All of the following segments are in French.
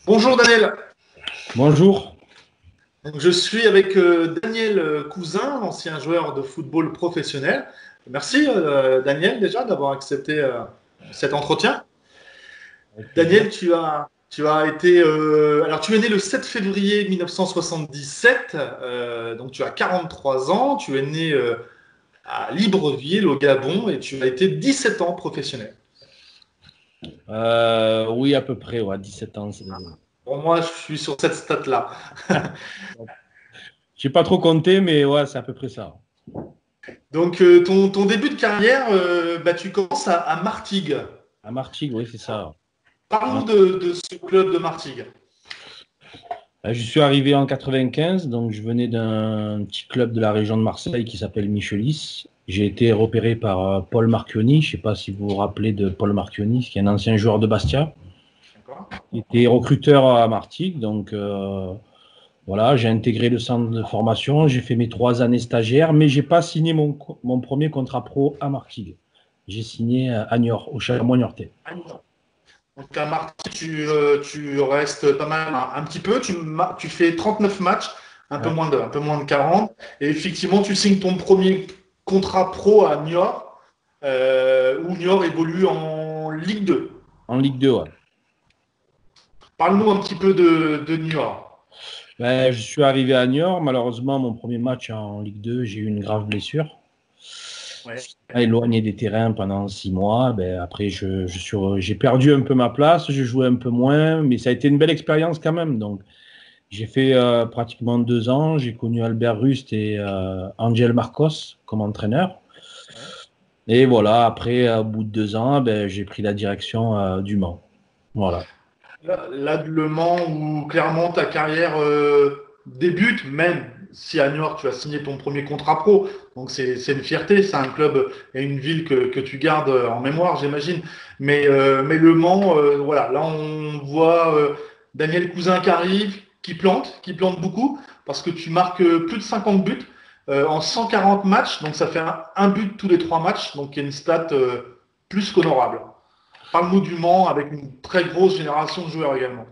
Bonjour Daniel. Bonjour. Donc, je suis avec Daniel Cousin, ancien joueur de football professionnel. Merci Daniel déjà d'avoir accepté cet entretien. Avec plaisir. Daniel, tu as été alors tu es né le 7 février 1977, donc tu as 43 ans, tu es né à Libreville au Gabon et tu as été 17 ans professionnel. Oui, à peu près, ouais, 17 ans. Pour moi, je suis sur cette stat-là. Je n'ai pas trop compté, mais ouais, c'est à peu près ça. Donc ton début de carrière, tu commences à Martigues. À Martigues, oui, c'est ça. Parle-nous de ce club de Martigues. Je suis arrivé en 95, donc je venais d'un petit club de la région de Marseille qui s'appelle Michelis. J'ai été repéré par Paul Marchionni. Je ne sais pas si vous vous rappelez de Paul Marchionni, qui est un ancien joueur de Bastia. Il était recruteur à Martigues, donc voilà, j'ai intégré le centre de formation. J'ai fait mes 3 années stagiaires, mais j'ai pas signé mon premier contrat pro à Martigues. J'ai signé à Niort, au Chamois niortais. Donc à Martigues, tu restes pas mal, un petit peu. Tu fais 39 matchs, Ouais. un peu moins de 40. Et effectivement, tu signes ton premier contrat pro à Niort, où Niort évolue en Ligue 2. En Ligue 2, ouais. Parle-nous un petit peu de Niort. Je suis arrivé à Niort. Malheureusement, mon premier match en Ligue 2, j'ai eu une grave blessure. Ouais. Éloigné des terrains pendant 6 mois. Après, j'ai perdu un peu ma place. Je jouais un peu moins, mais ça a été une belle expérience quand même. Donc, j'ai fait pratiquement 2 ans. J'ai connu Albert Rust et Angel Marcos comme entraîneur. Ouais. Et voilà, après, au bout de 2 ans, j'ai pris la direction du Mans. Voilà. Là, Le Mans, où clairement ta carrière débute, même si à Niort tu as signé ton premier contrat pro. Donc c'est une fierté, c'est un club et une ville que tu gardes en mémoire, j'imagine. Mais Le Mans, voilà, là on voit Daniel Cousin qui arrive, qui plante beaucoup, parce que tu marques plus de 50 buts en 140 matchs, donc ça fait un but tous les 3 matchs, donc il y a une stat plus qu'honorable. Parle-nous du Mans avec une très grosse génération de joueurs également.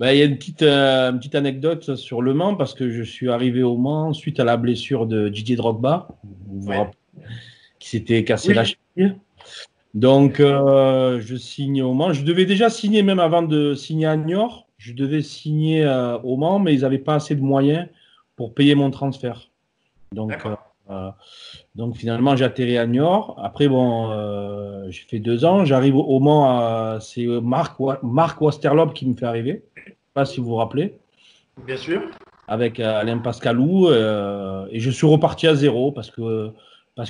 Il y a une petite anecdote sur Le Mans parce que je suis arrivé au Mans suite à la blessure de Didier Drogba, vous vous Ouais. rappelez, qui s'était cassé la Oui. cheville. Donc, je signe au Mans. Je devais déjà signer, même avant de signer à Niort, je devais signer au Mans, mais ils n'avaient pas assez de moyens pour payer mon transfert. Donc, D'accord. euh, donc finalement, j'ai atterri à Niort. Après, bon, j'ai fait 2 ans. J'arrive au Mans, c'est Marc Wasterlop qui me fait arriver. Je ne sais pas si vous vous rappelez, Bien sûr. avec Alain Pascalou. Et je suis reparti à zéro parce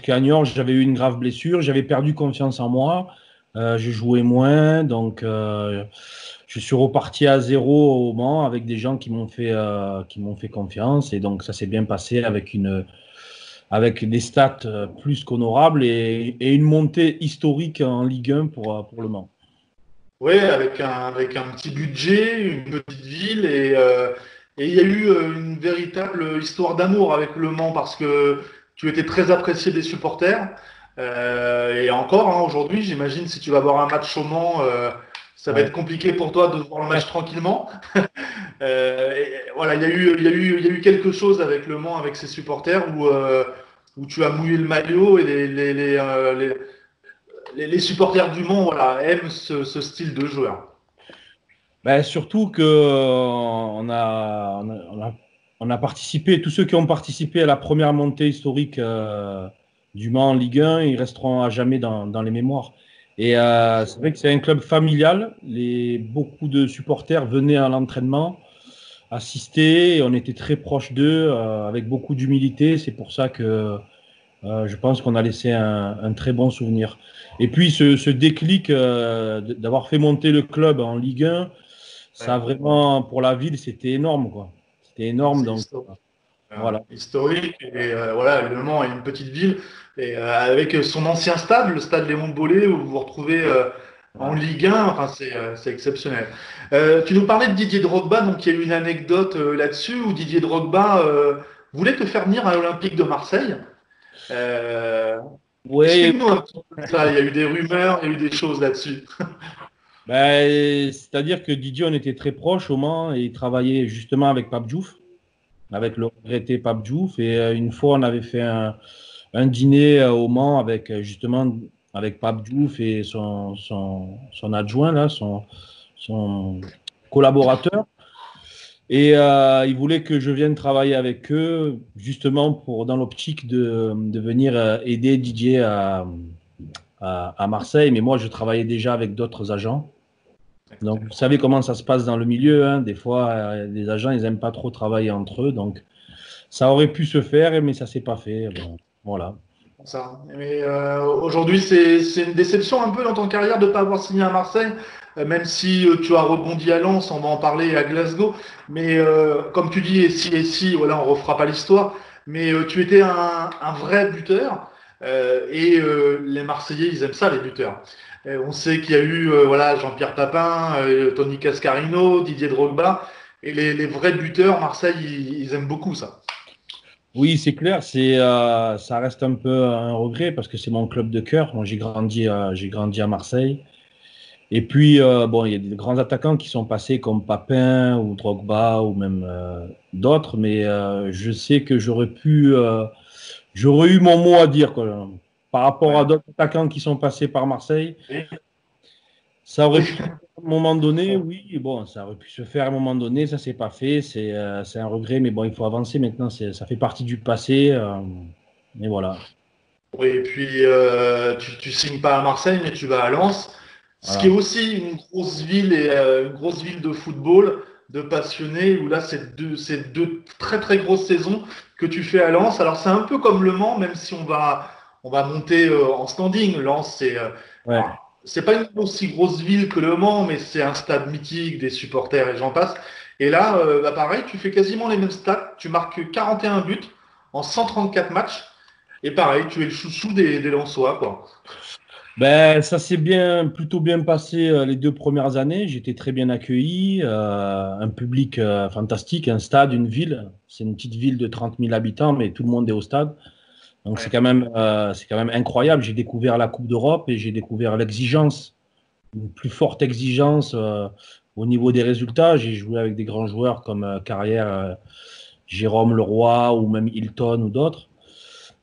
qu'à Niort, j'avais eu une grave blessure. J'avais perdu confiance en moi. Je jouais moins. Donc, je suis reparti à zéro au Mans avec des gens qui m'ont fait confiance. Et donc, ça s'est bien passé avec des stats plus qu'honorables et une montée historique en Ligue 1 pour Le Mans. Oui, avec un petit budget, une petite ville et il y a eu une véritable histoire d'amour avec Le Mans parce que tu étais très apprécié des supporters. Et encore, hein, aujourd'hui, j'imagine si tu vas voir un match au Mans, ça va Ouais. être compliqué pour toi de voir le match tranquillement. Voilà, il y a eu quelque chose avec Le Mans, avec ses supporters où tu as mouillé le maillot et les supporters du Mans voilà, aiment ce style de joueur. Surtout que on a participé, tous ceux qui ont participé à la première montée historique du Mans en Ligue 1, ils resteront à jamais dans les mémoires. Et c'est vrai que c'est un club familial. Beaucoup de supporters venaient à l'entraînement, assister, et on était très proches d'eux, avec beaucoup d'humilité. C'est pour ça que je pense qu'on a laissé un très bon souvenir. Et puis ce déclic d'avoir fait monter le club en Ligue 1, ça a Ouais. vraiment, pour la ville, c'était énorme, quoi. C'était énorme, C'est donc voilà. historique. Et voilà, Le Mans est une petite ville. Et avec son ancien stade, le stade Léon Bollet, où vous vous retrouvez en Ouais. Ligue 1, enfin, c'est exceptionnel. Tu nous parlais de Didier Drogba, donc il y a eu une anecdote là-dessus où Didier Drogba voulait te faire venir à l'Olympique de Marseille. Euh, Ouais, Explique-nous un petit peu ça. Il y a eu des rumeurs, il y a eu des choses là-dessus. Ben, c'est-à-dire que Didier, on était très proches au Mans et il travaillait justement avec Pape Diouf, avec le regretté Pape Diouf. Et une fois, on avait fait un dîner au Mans avec justement avec Pape Diouf et son adjoint, là, son collaborateur. Et ils voulaient que je vienne travailler avec eux, justement dans l'optique de venir aider Didier à Marseille. Mais moi, je travaillais déjà avec d'autres agents. Donc, vous savez comment ça se passe dans le milieu, hein. Des fois, les agents, ils n'aiment pas trop travailler entre eux. Donc, ça aurait pu se faire, mais ça ne s'est pas fait. Bon, voilà. Ça. Mais aujourd'hui, c'est une déception un peu dans ton carrière de ne pas avoir signé à Marseille, même si tu as rebondi à Lens, on va en parler à Glasgow. Mais comme tu dis, et si, voilà, on refera pas l'histoire. Mais tu étais un vrai buteur. Les Marseillais, ils aiment ça, les buteurs. On sait qu'il y a eu voilà, Jean-Pierre Papin, Tony Cascarino, Didier Drogba. Et les vrais buteurs, Marseille, ils aiment beaucoup ça. Oui, c'est clair. Ça reste un peu un regret parce que c'est mon club de cœur. Moi, j'ai grandi à Marseille. Et puis, bon, il y a des grands attaquants qui sont passés comme Papin ou Drogba ou même d'autres, mais je sais que j'aurais eu mon mot à dire, quoi. Par rapport à Ouais. d'autres attaquants qui sont passés par Marseille. Ça aurait Oui. pu, à un moment donné, oui, bon, ça aurait pu se faire à un moment donné, ça s'est pas fait, c'est un regret, mais bon, il faut avancer maintenant, ça fait partie du passé, et voilà, Oui, et puis tu signes pas à Marseille, mais tu vas à Lens, ce qui est voilà. aussi une grosse ville et une grosse ville de football, de passionnés, où là c'est deux très très grosses saisons que tu fais à Lens. Alors c'est un peu comme Le Mans, même si on va monter en standing. Lens, Ouais. alors, c'est pas une aussi grosse ville que Le Mans, mais c'est un stade mythique, des supporters et j'en passe. Et là, bah pareil, tu fais quasiment les mêmes stats, tu marques 41 buts en 134 matchs. Et pareil, tu es le chouchou des Lensois, quoi. Ben, ça s'est plutôt bien passé les 2 premières années, j'étais très bien accueilli, un public fantastique, un stade, une ville, c'est une petite ville de 30 000 habitants, mais tout le monde est au stade. Donc Ouais. c'est quand même incroyable. J'ai découvert la Coupe d'Europe et j'ai découvert l'exigence, une plus forte exigence au niveau des résultats. J'ai joué avec des grands joueurs comme Carrière, Jérôme Leroy ou même Hilton ou d'autres.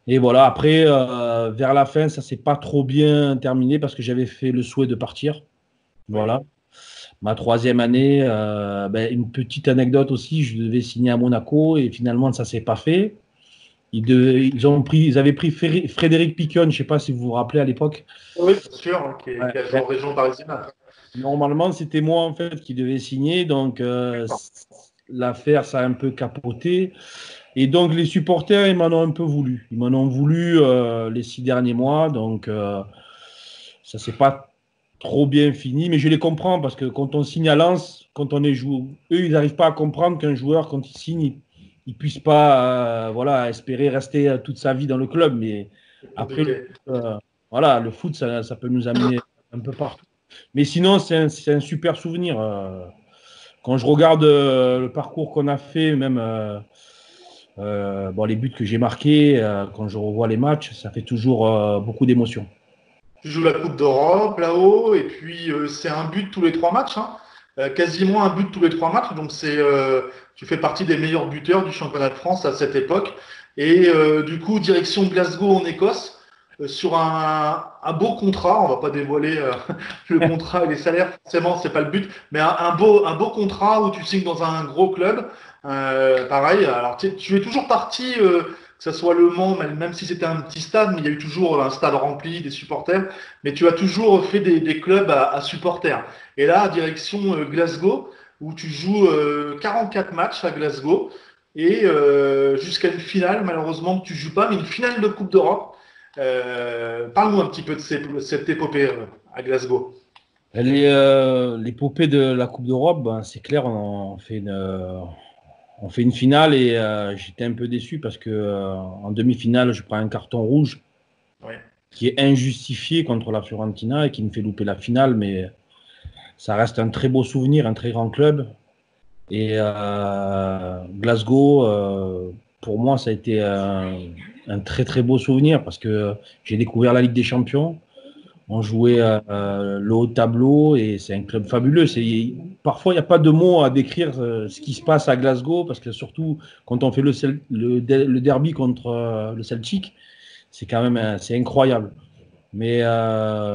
Et voilà, après, vers la fin, ça s'est pas trop bien terminé parce que j'avais fait le souhait de partir. Oui. Voilà. Ma troisième année, ben, une petite anecdote aussi, je devais signer à Monaco et finalement, ça s'est pas fait. Ils avaient pris Frédéric Piquion, je ne sais pas si vous vous rappelez à l'époque. Oui, bien sûr, hein, Ouais. qui a joué Ben, en région parisienne. normalement, c'était moi en fait qui devais signer, donc D'accord. l'affaire ça a un peu capoté. Et donc les supporters, ils m'en ont un peu voulu. Ils m'en ont voulu les 6 derniers mois, donc ça s'est pas trop bien fini, mais je les comprends parce que quand on signe à Lens, quand on est joueur, eux ils n'arrivent pas à comprendre qu'un joueur quand il signe, il puisse pas voilà espérer rester toute sa vie dans le club. Mais C'est après, compliqué. voilà, le foot ça peut nous amener un peu partout. Mais sinon, c'est un super souvenir. Quand je regarde le parcours qu'on a fait, même bon, les buts que j'ai marqués, quand je revois les matchs, ça fait toujours beaucoup d'émotions. Tu joues la Coupe d'Europe là-haut, et puis c'est un but tous les 3 matchs, hein. Quasiment un but tous les 3 matchs. Donc tu fais partie des meilleurs buteurs du championnat de France à cette époque. Et du coup, direction Glasgow en Écosse, sur un beau contrat. On va pas dévoiler le contrat et les salaires, forcément, c'est pas le but, mais un beau contrat où tu signes dans un gros club. Pareil, alors tu es toujours parti, que ce soit Le Mans, même si c'était un petit stade, mais il y a eu toujours un stade rempli, des supporters, mais tu as toujours fait des clubs à supporters. Et là, direction Glasgow, où tu joues 44 matchs à Glasgow, et jusqu'à une finale, malheureusement, que tu joues pas, mais une finale de Coupe d'Europe. Parle-nous un petit peu de cette épopée à Glasgow. L'épopée de la Coupe d'Europe, ben, c'est clair, on fait une finale et j'étais un peu déçu parce que en demi-finale, je prends un carton rouge Ouais. qui est injustifié contre la Fiorentina et qui me fait louper la finale, mais ça reste un très beau souvenir, un très grand club. Et Glasgow, pour moi, ça a été un très très beau souvenir parce que j'ai découvert la Ligue des Champions. On jouait le haut tableau et c'est un club fabuleux. Parfois, il n'y a pas de mots à décrire ce qui se passe à Glasgow parce que surtout quand on fait le derby contre le Celtic, c'est quand même c'est incroyable. Mais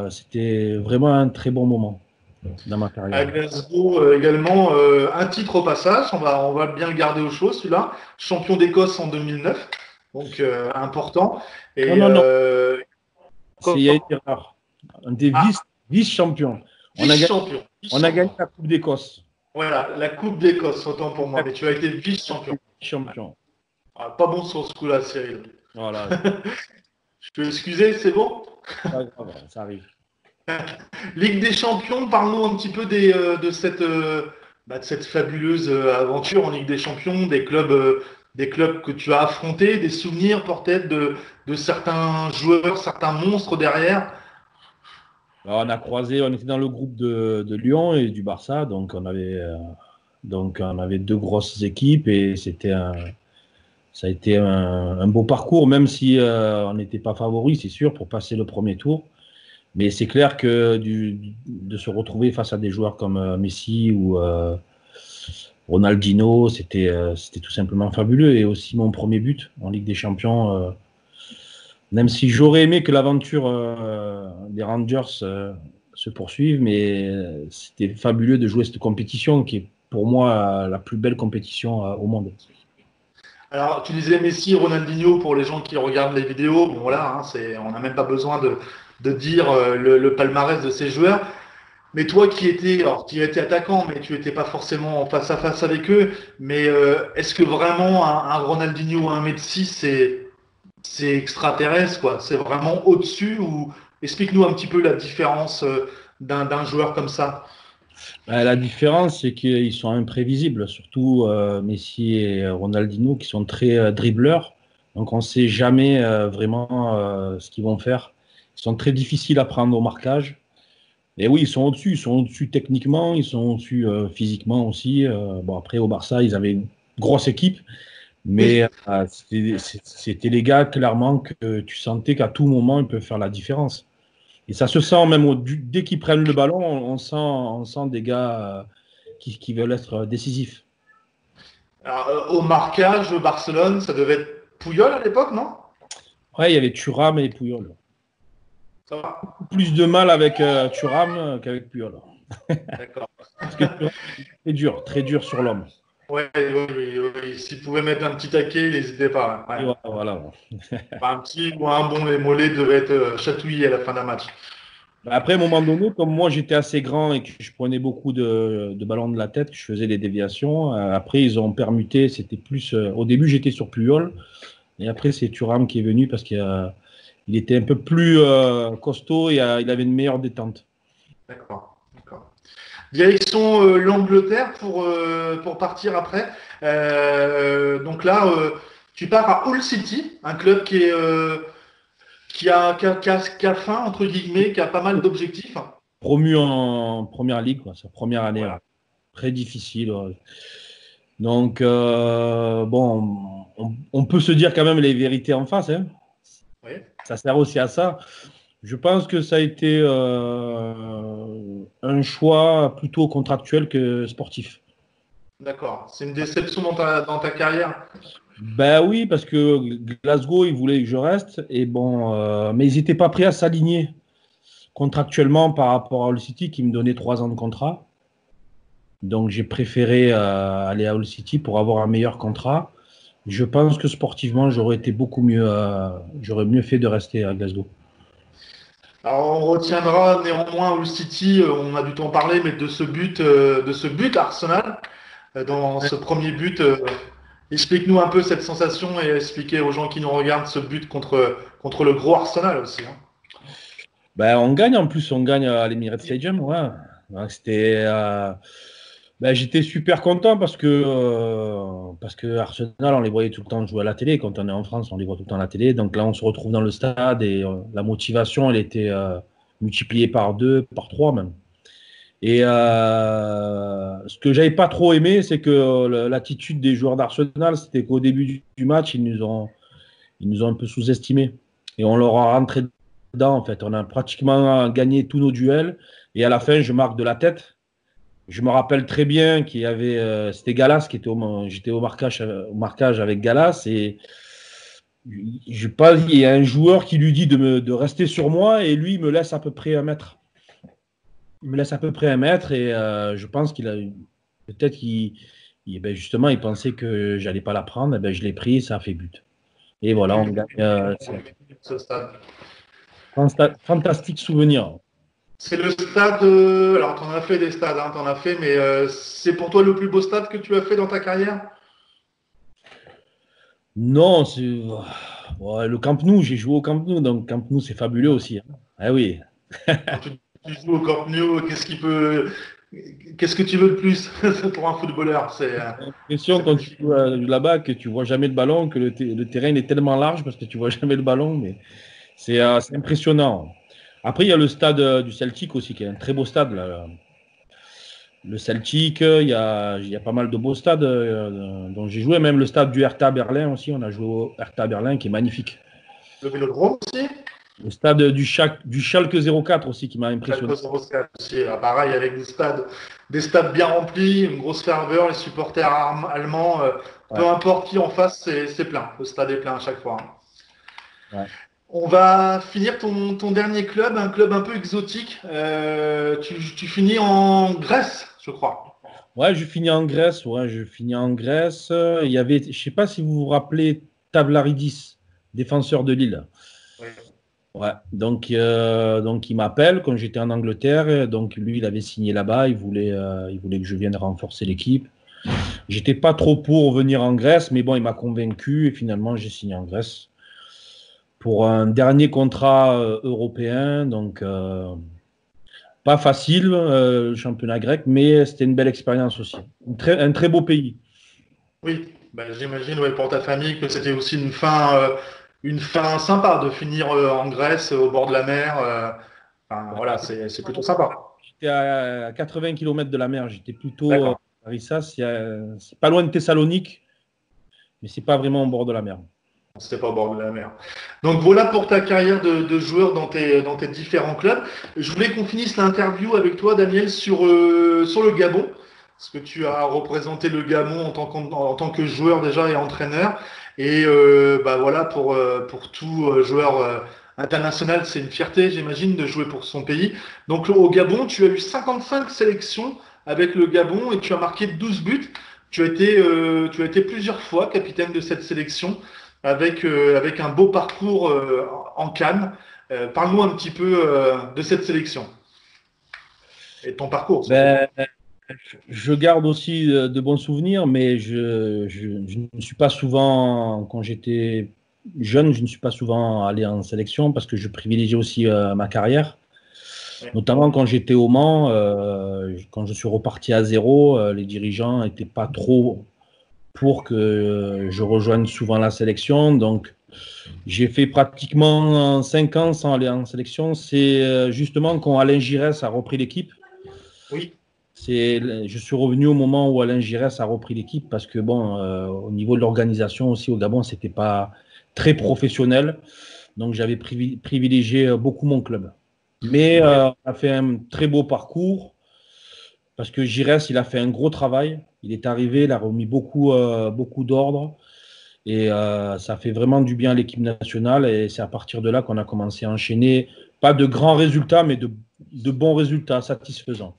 c'était vraiment un très bon moment dans ma À carrière. Glasgow également, un titre au passage, on va bien le garder au chaud celui-là. Champion d'Écosse en 2009, donc important. Non, Et non, non, il y a une comment- erreur. On était ah, vice-champion. vice-champion. On a gagné Vice-champion. la Coupe d'Écosse. Voilà, la Coupe d'Écosse, autant pour moi, mais tu as été vice-champion. Champion. Ah, pas bon sur ce coup-là, Cyril. Voilà, Je peux excuser, c'est bon? pas grave, ça arrive. Ligue des Champions, parle-nous un petit peu de cette fabuleuse aventure en Ligue des Champions, des clubs que tu as affrontés, des souvenirs peut-être de certains joueurs, certains monstres derrière. Alors, on était dans le groupe de Lyon et du Barça, donc on avait deux grosses équipes et ça a été un beau parcours, même si on n'était pas favori, c'est sûr, pour passer le premier tour. Mais c'est clair que de se retrouver face à des joueurs comme Messi ou Ronaldinho, c'était tout simplement fabuleux. Et aussi mon premier but en Ligue des Champions, même si j'aurais aimé que l'aventure des Rangers se poursuive, mais c'était fabuleux de jouer cette compétition qui est pour moi la plus belle compétition au monde. Alors, tu disais Messi, Ronaldinho pour les gens qui regardent les vidéos. Bon, voilà, hein, on n'a même pas besoin de dire le palmarès de ces joueurs. Mais toi alors qui étais attaquant, mais tu n'étais pas forcément en face à face avec eux. Mais est-ce que vraiment un Ronaldinho ou un Messi, c'est extraterrestre, quoi? C'est vraiment au-dessus ou explique-nous un petit peu la différence d'un joueur comme ça. La différence, c'est qu'ils sont imprévisibles, surtout Messi et Ronaldinho, qui sont très dribbleurs. Donc, on ne sait jamais vraiment ce qu'ils vont faire. Ils sont très difficiles à prendre au marquage. Et oui, ils sont au-dessus techniquement, ils sont au-dessus physiquement aussi. Bon, après, au Barça, ils avaient une grosse équipe, Oui. mais c'était les gars, clairement, que tu sentais qu'à tout moment, ils peuvent faire la différence. Et ça se sent même dès qu'ils prennent le ballon, on sent des gars qui veulent être décisifs. Alors, au marquage, Barcelone, ça devait être Puyol à l'époque, non? Ouais, il y avait Thuram et Puyol. Ça va. Plus de mal avec Thuram qu'avec Puyol. D'accord. Parce que Thuram est très dur sur l'homme. Ouais, oui, oui, oui. S'il pouvait mettre un petit taquet, n'hésitez pas. Ouais. Et voilà. Enfin, un petit ou un bon, les mollets devaient être chatouillés à la fin d'un match. Après, à un moment donné, comme moi j'étais assez grand et que je prenais beaucoup de ballons de la tête, que je faisais des déviations, après ils ont permuté, c'était plus. Au début j'étais sur Puyol, et après c'est Thuram qui est venu parce qu'il était un peu plus costaud et il avait une meilleure détente. D'accord. D'accord. Direction l'Angleterre pour partir après. Donc là, tu pars à Hull City, un club qui a faim, entre guillemets, qui a pas mal d'objectifs. Promu en première ligue, quoi, sa première année, Voilà. très difficile. Donc, bon, on peut se dire quand même les vérités en face, hein. Oui. Ça sert aussi à ça. Je pense que ça a été un choix plutôt contractuel que sportif. D'accord. C'est une déception dans ta carrière. Ben oui, parce que Glasgow, ils voulaient que je reste, et bon, mais ils n'étaient pas prêts à s'aligner contractuellement par rapport à Hull City qui me donnait 3 ans de contrat. Donc j'ai préféré aller à Hull City pour avoir un meilleur contrat. Je pense que sportivement, j'aurais mieux fait de rester à Glasgow. Alors, on retiendra néanmoins Hull City, on a dû t'en parler, mais de ce but Arsenal, dans ce premier but. Explique-nous un peu cette sensation et expliquer aux gens qui nous regardent ce but contre le gros Arsenal aussi, hein. Ben, on gagne en plus, on gagne à l'Emirates Stadium. Ouais. Donc, j'étais super content parce que Arsenal, on les voyait tout le temps jouer à la télé. Quand on est en France, on les voit tout le temps à la télé. Donc là, on se retrouve dans le stade et la motivation, elle était multipliée par 2, par 3 même. Et ce que j'avais pas trop aimé, c'est que l'attitude des joueurs d'Arsenal, c'était qu'au début du match, ils nous ont un peu sous-estimés. Et on leur a rentré dedans, en fait. On a pratiquement gagné tous nos duels. Et à la fin, je marque de la tête. Je me rappelle très bien qu'il y avait, c'était Galas qui était j'étais au marquage avec Galas et je pas, il y a un joueur qui lui dit de rester sur moi et lui il me laisse à peu près 1 mètre. Il me laisse à peu près 1 mètre et je pense qu'il a peut-être ben justement il pensait que j'allais pas la prendre. Et ben je l'ai pris, ça a fait but. Et voilà, on gagne. Ce stade. Fantastique souvenir. C'est le stade. Alors, tu en as fait des stades, hein, tu en as fait, mais c'est pour toi le plus beau stade que tu as fait dans ta carrière? Non, ouais, le Camp Nou, j'ai joué au Camp Nou, donc Camp Nou c'est fabuleux aussi, hein. Ah oui. Quand tu joues au Camp Nou, qu'est-ce que tu veux de plus pour un footballeur? J'ai l'impression C'est quand tu magnifique. joues là-bas que tu vois jamais le ballon, que le terrain il est tellement large parce que tu vois jamais le ballon, mais c'est impressionnant. Après, il y a le stade du Celtic aussi, qui est un très beau stade, là. Le Celtic, il y a pas mal de beaux stades dont j'ai joué, même le stade du Hertha Berlin aussi, on a joué au Hertha Berlin qui est magnifique. Le Vélodrome aussi? Le stade du Schalke 04 aussi qui m'a impressionné. Aussi, pareil, avec des stades bien remplis, une grosse ferveur, les supporters allemands, peu Ouais, importe qui en face, c'est plein. Le stade est plein à chaque fois. ouais. On va finir ton dernier club, un club un peu exotique. Tu finis en Grèce, je crois. Ouais, je finis en Grèce. Ouais, je finis en Grèce. Il y avait, je sais pas si vous vous rappelez, Tavlaridis, défenseur de Lille. Oui. Ouais, donc il m'appelle quand j'étais en Angleterre. Donc lui, il avait signé là-bas. Il voulait que je vienne renforcer l'équipe. J'étais pas trop pour venir en Grèce, mais bon, il m'a convaincu et finalement, j'ai signé en Grèce pour un dernier contrat européen. Donc, pas facile, le championnat grec, mais c'était une belle expérience aussi. Un très beau pays. Oui, ben, j'imagine ouais, pour ta famille que c'était aussi une fin sympa de finir en Grèce, au bord de la mer. Enfin, voilà, c'est plutôt sympa. J'étais à 80 km de la mer. J'étais plutôt D'accord. à Rissas. C'est pas loin de Thessalonique, mais c'est pas vraiment au bord de la mer. C'était pas au bord de la mer. Donc voilà pour ta carrière de joueur dans tes différents clubs. Je voulais qu'on finisse l'interview avec toi, Daniel, sur le Gabon, parce que tu as représenté le Gabon en tant que joueur déjà et entraîneur. Et bah voilà, pour tout joueur international, c'est une fierté, j'imagine, de jouer pour son pays. Donc au Gabon, tu as eu 55 sélections avec le Gabon et tu as marqué 12 buts. Tu as été plusieurs fois capitaine de cette sélection avec un beau parcours en Cannes. Parle-nous un petit peu de cette sélection et de ton parcours surtout. Ben, je garde aussi de bons souvenirs, mais je ne suis pas souvent, quand j'étais jeune, je ne suis pas souvent allé en sélection parce que je privilégiais aussi ma carrière. Ouais. Notamment quand j'étais au Mans, quand je suis reparti à zéro, les dirigeants n'étaient pas trop pour que je rejoigne souvent la sélection. Donc, j'ai fait pratiquement 5 ans sans aller en sélection. C'est justement quand Alain Giresse a repris l'équipe. Oui, Je suis revenu au moment où Alain Giresse a repris l'équipe parce que, bon, au niveau de l'organisation aussi au Gabon, c'était pas très professionnel. Donc, j'avais privilégié beaucoup mon club. Mais oui. on a fait un très beau parcours parce que Giresse, il a fait un gros travail. Il est arrivé, il a remis beaucoup d'ordre et ça fait vraiment du bien à l'équipe nationale. Et c'est à partir de là qu'on a commencé à enchaîner, pas de grands résultats, mais de bons résultats satisfaisants.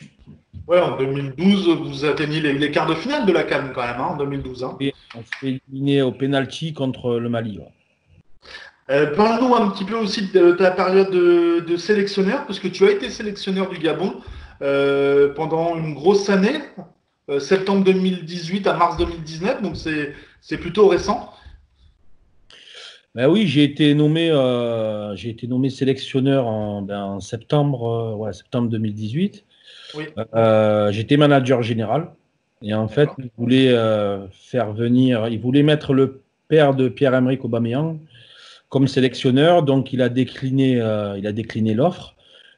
Ouais, en 2012, vous atteignez les quarts de finale de la CAN quand même, hein, en 2012. Hein. Et on se fait éliminer au penalty contre le Mali. Ouais. Parle-nous un petit peu aussi de ta période de sélectionneur, parce que tu as été sélectionneur du Gabon pendant une grosse année, septembre 2018 à mars 2019, donc c'est plutôt récent. Ben oui, j'ai été nommé sélectionneur en septembre, ouais, septembre 2018. Oui, J'étais manager général et en fait, d'accord. il voulait mettre le père de Pierre-Emerick Aubameyang comme sélectionneur, donc il a décliné l'offre.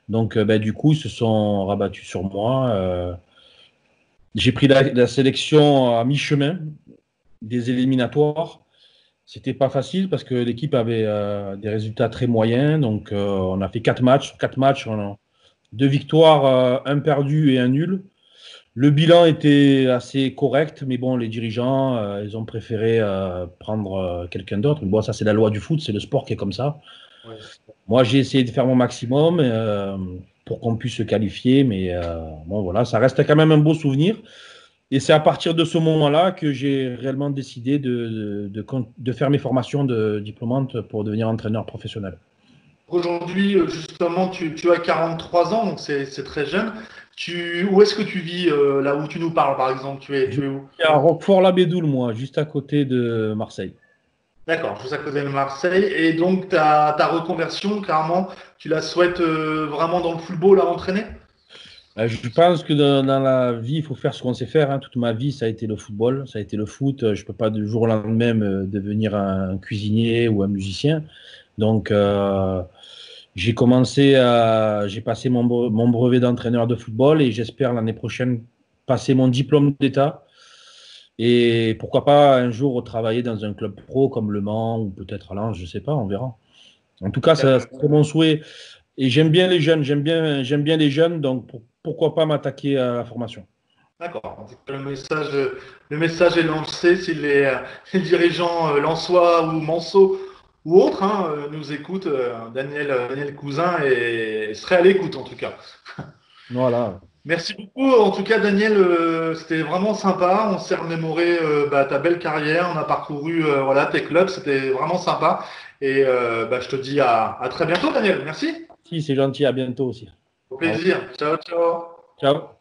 Donc, ben, du coup, ils se sont rabattus sur moi. J'ai pris la sélection à mi-chemin des éliminatoires. C'était pas facile parce que l'équipe avait des résultats très moyens. Donc, on a fait 4 matchs. 4 matchs, on a 2 victoires, un perdu et un nul. Le bilan était assez correct, mais bon, les dirigeants, ils ont préféré prendre quelqu'un d'autre. Mais bon, ça, c'est la loi du foot, c'est le sport qui est comme ça. Ouais. Moi, j'ai essayé de faire mon maximum pour qu'on puisse se qualifier, mais bon, voilà, ça reste quand même un beau souvenir. Et c'est à partir de ce moment-là que j'ai réellement décidé de faire mes formations de diplômante pour devenir entraîneur professionnel. Aujourd'hui, justement, tu as 43 ans, donc c'est très jeune. Où est-ce que tu vis, là où tu nous parles, par exemple? Je Tu es où? suis à Roquefort-la-Bédoule, moi, juste à côté de Marseille. D'accord, juste à côté de Marseille. Et donc, ta reconversion, clairement, tu la souhaites vraiment dans le football à entraîner? Je pense que dans la vie, il faut faire ce qu'on sait faire, hein. Toute ma vie, ça a été le football, ça a été le foot. Je ne peux pas du jour au lendemain devenir un cuisinier ou un musicien. Donc, j'ai passé mon brevet d'entraîneur de football et j'espère l'année prochaine passer mon diplôme d'État. Et pourquoi pas un jour travailler dans un club pro comme Le Mans ou peut-être à Lens, je ne sais pas, on verra. En tout cas, c'est mon souhait. Et j'aime bien les jeunes, j'aime bien les jeunes, donc pourquoi pas m'attaquer à la formation. D'accord. Le message est lancé. Si les dirigeants lensois ou manceaux ou autres hein, nous écoutent, Daniel Cousin serait à l'écoute en tout cas. Voilà. Merci beaucoup. En tout cas, Daniel, c'était vraiment sympa. On s'est remémoré ta belle carrière. On a parcouru voilà, tes clubs. C'était vraiment sympa. Et je te dis à très bientôt, Daniel. Merci. Si, c'est gentil, à bientôt aussi. Au Au revoir. plaisir. Ciao, ciao. Ciao.